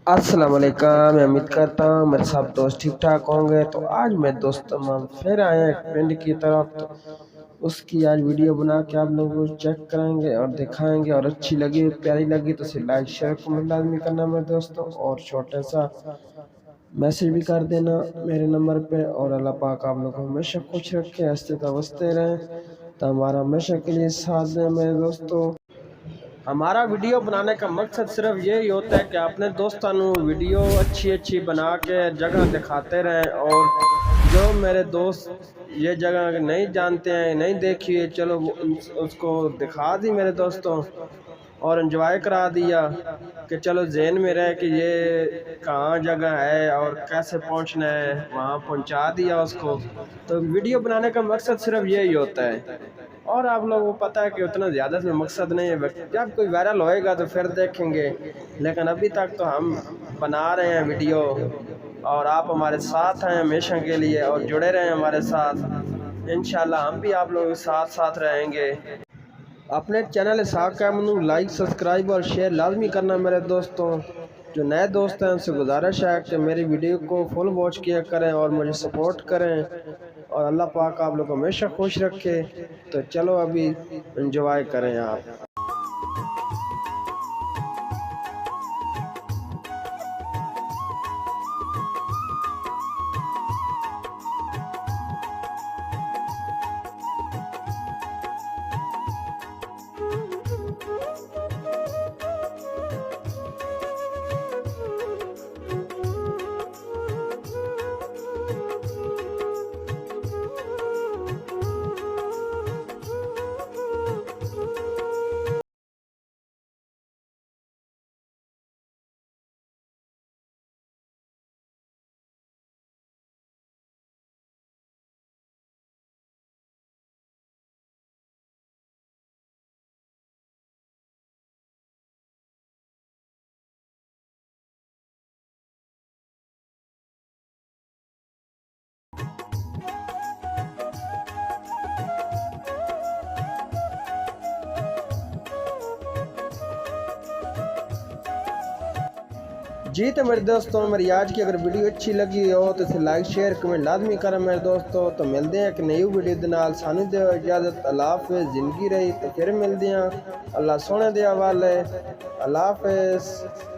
अस्सलाम वालेकुम। मैं उम्मीद करता हूँ मेरे सब दोस्त ठीक ठाक होंगे। तो आज मैं दोस्तों हम फिर आए हैं एक पिंड की तरफ। तो उसकी आज वीडियो बना के आप लोगों को चेक कराएंगे और दिखाएंगे, और अच्छी लगी प्यारी लगी तो इसे लाइक शेयर कमेंट लाजमी करना मेरे दोस्तों, और छोटा सा मैसेज भी कर देना मेरे नंबर पे। और अल्लाह पाक आप लोग को हमेशा खुश रखे, हंसते तो हंसते रहें, तो हमारा हमेशा के लिए साथ दें मेरे दोस्तों। हमारा वीडियो बनाने का मकसद सिर्फ यही होता है कि अपने दोस्तों को वीडियो अच्छी अच्छी बना के जगह दिखाते रहें, और जो मेरे दोस्त ये जगह नहीं जानते हैं, नहीं देखी है, चलो उसको दिखा दी मेरे दोस्तों, और एंजॉय करा दिया कि चलो जहन में रहे कि ये कहाँ जगह है और कैसे पहुंचना है, वहाँ पहुंचा दिया उसको। तो वीडियो बनाने का मकसद सिर्फ यही होता है, और आप लोगों को पता है कि उतना ज़्यादा इसमें मकसद नहीं है। जब कोई वायरल होएगा तो फिर देखेंगे, लेकिन अभी तक तो हम बना रहे हैं वीडियो, और आप हमारे साथ हैं हमेशा के लिए, और जुड़े रहें हमारे साथ। इंशाल्लाह हम भी आप लोगों के साथ साथ रहेंगे। अपने चैनल साग कैमनू लाइक सब्सक्राइब और शेयर लाजमी करना मेरे दोस्तों। जो नए दोस्त हैं उनसे गुजारिश है कि मेरी वीडियो को फुल वॉच किया करें और मुझे सपोर्ट करें, और अल्लाह पाक आप लोग को हमेशा खुश रखे। तो चलो अभी इंजॉय करें आप। जी तो मेरे दोस्तों, मेरी आज की अगर वीडियो अच्छी लगी हो तो इसे लाइक शेयर कमेंट लाजमी करें मेरे दोस्तों। तो मिलते हैं एक नई वीडियो के नाल। सानू दे इजाज़त। अल्लाह हाफ़िज़। ज़िंदगी रही तो फिर मिलते हैं। अल्लाह सोने दे हवाले। अल्लाह हाफ़िज़।